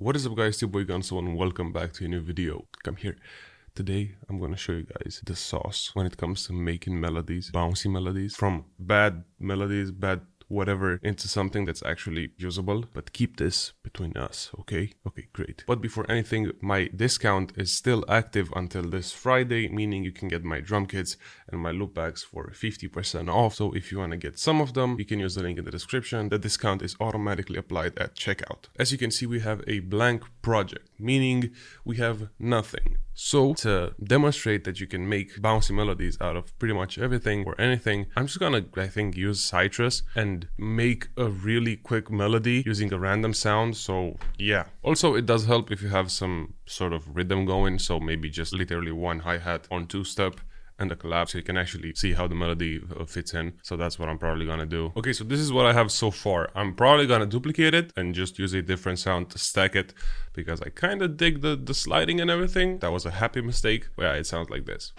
What is up guys, it's your boy Gunsoww and welcome back to a new video. Come here. Today I'm gonna show you guys the sauce when it comes to making melodies, bouncy melodies, from bad melodies, bad whatever, into something that's actually usable. But keep this between us, okay? Okay, great. But before anything, my discount is still active until this Friday, meaning you can get my drum kits and my loop bags for 50% off. So if you want to get some of them, you can use the link in the description. The discount is automatically applied at checkout. As you can see, we have a blank project, meaning we have nothing. So to demonstrate that you can make bouncy melodies out of pretty much everything or anything, I'm just gonna, I think, use Citrus and make a really quick melody using a random sound. So yeah. Also, it does help if you have some sort of rhythm going. So maybe just literally one hi-hat on two-step and a clap, so you can actually see how the melody fits in. So that's what I'm probably gonna do. Okay, so this is what I have so far. I'm probably gonna duplicate it and just use a different sound to stack it, because I kind of dig the sliding and everything. That was a happy mistake. Yeah, it sounds like this.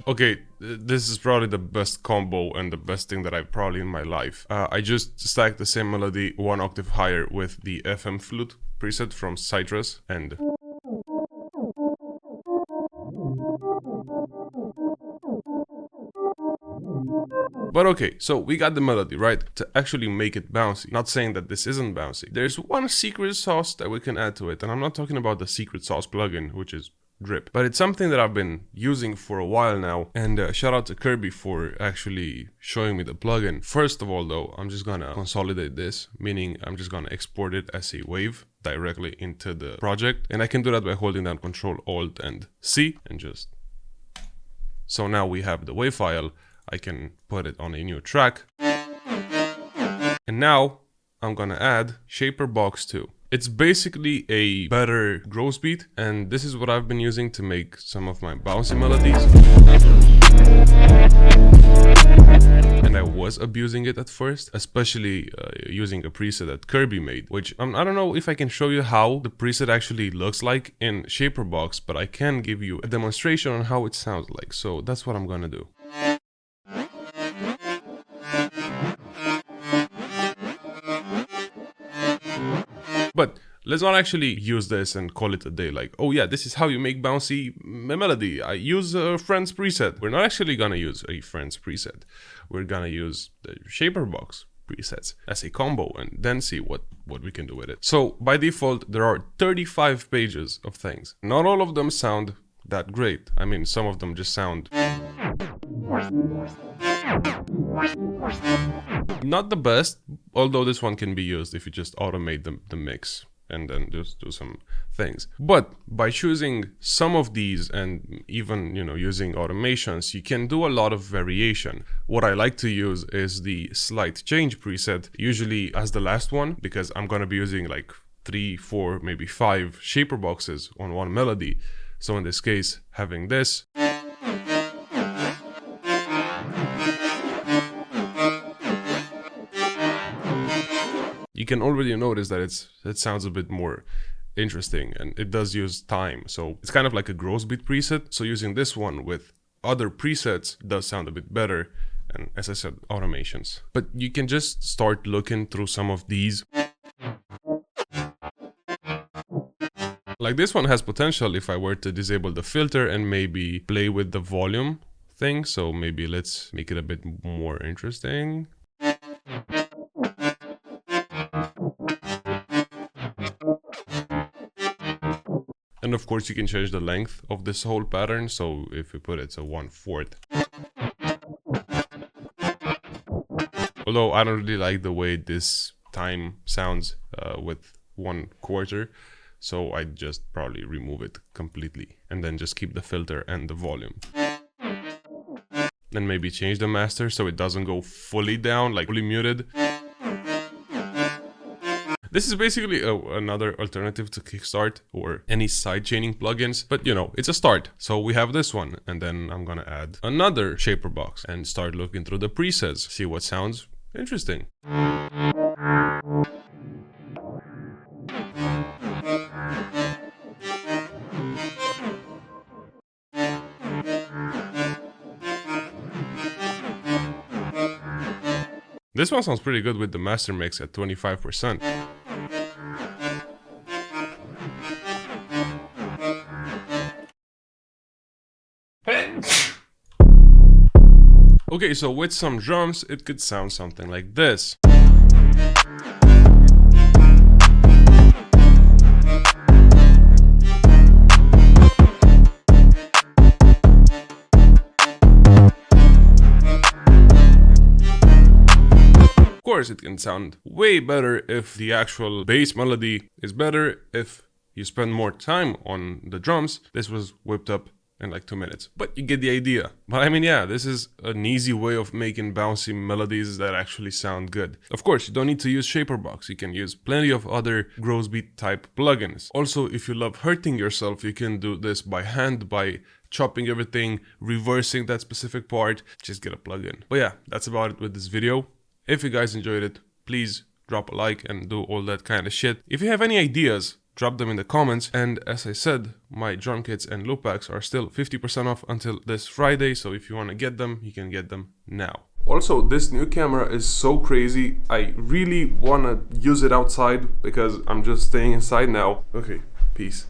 Okay, this is probably the best combo and the best thing that I've probably in my life. I just stacked the same melody one octave higher with the FM flute preset from Citrus and... But okay, so we got the melody, right? To actually make it bouncy. Not saying that this isn't bouncy. There's one secret sauce that we can add to it, and I'm not talking about the secret sauce plugin, which is drip, but it's something that I've been using for a while now, and shout out to Kirby for actually showing me the plugin. First of all though, I'm just gonna consolidate this, meaning I'm just gonna export it as a wave directly into the project, and I can do that by holding down Control Alt and C and just... So now we have the wave file. I can put it on a new track, and now I'm gonna add Shaper Box 2. It's basically a better gross beat, and this is what I've been using to make some of my bouncy melodies. And I was abusing it at first, especially using a preset that Kirby made, which I don't know if I can show you how the preset actually looks like in Shaper Box, but I can give you a demonstration on how it sounds like, so that's what I'm gonna do. But let's not actually use this and call it a day, like, oh yeah, this is how you make bouncy melody. I use a Friends preset. We're not actually gonna use a Friends preset. We're gonna use the Shaper Box presets as a combo and then see what we can do with it. So by default, there are 35 pages of things. Not all of them sound that great. I mean, some of them just sound... not the best, although this one can be used if you just automate the mix and then just do some things. But by choosing some of these and even, you know, using automations, you can do a lot of variation. What I like to use is the slight change preset, usually as the last one, because I'm gonna be using like 3, 4, maybe 5 shaper boxes on one melody. So in this case, having this, you can already notice that it sounds a bit more interesting, and it does use time. So it's kind of like a gross beat preset. So using this one with other presets does sound a bit better. And as I said, automations. But you can just start looking through some of these. Like this one has potential if I were to disable the filter and maybe play with the volume thing. So maybe let's make it a bit more interesting. And of course you can change the length of this whole pattern. So if we put it to 1/4. Although I don't really like the way this time sounds with 1/4. So I just probably remove it completely and then just keep the filter and the volume. And maybe change the master so it doesn't go fully down, like fully muted. This is basically another alternative to Kickstart or any sidechaining plugins, but you know, it's a start. So we have this one, and then I'm gonna add another shaper box and start looking through the presets, see what sounds interesting. This one sounds pretty good with the master mix at 25%. Okay, so with some drums, it could sound something like this. Of course, it can sound way better if the actual bass melody is better. If you spend more time on the drums, this was whipped up in like 2 minutes. But you get the idea. But I mean, yeah, this is an easy way of making bouncy melodies that actually sound good. Of course, you don't need to use Shaperbox. You can use plenty of other Grossbeat type plugins. Also, if you love hurting yourself, you can do this by hand, by chopping everything, reversing that specific part. Just get a plugin. But yeah, that's about it with this video. If you guys enjoyed it, please drop a like and do all that kind of shit. If you have any ideas, drop them in the comments. And as I said, my drum kits and loop packs are still 50% off until this Friday. So if you want to get them, you can get them now. Also, this new camera is so crazy. I really want to use it outside because I'm just staying inside now. Okay, peace.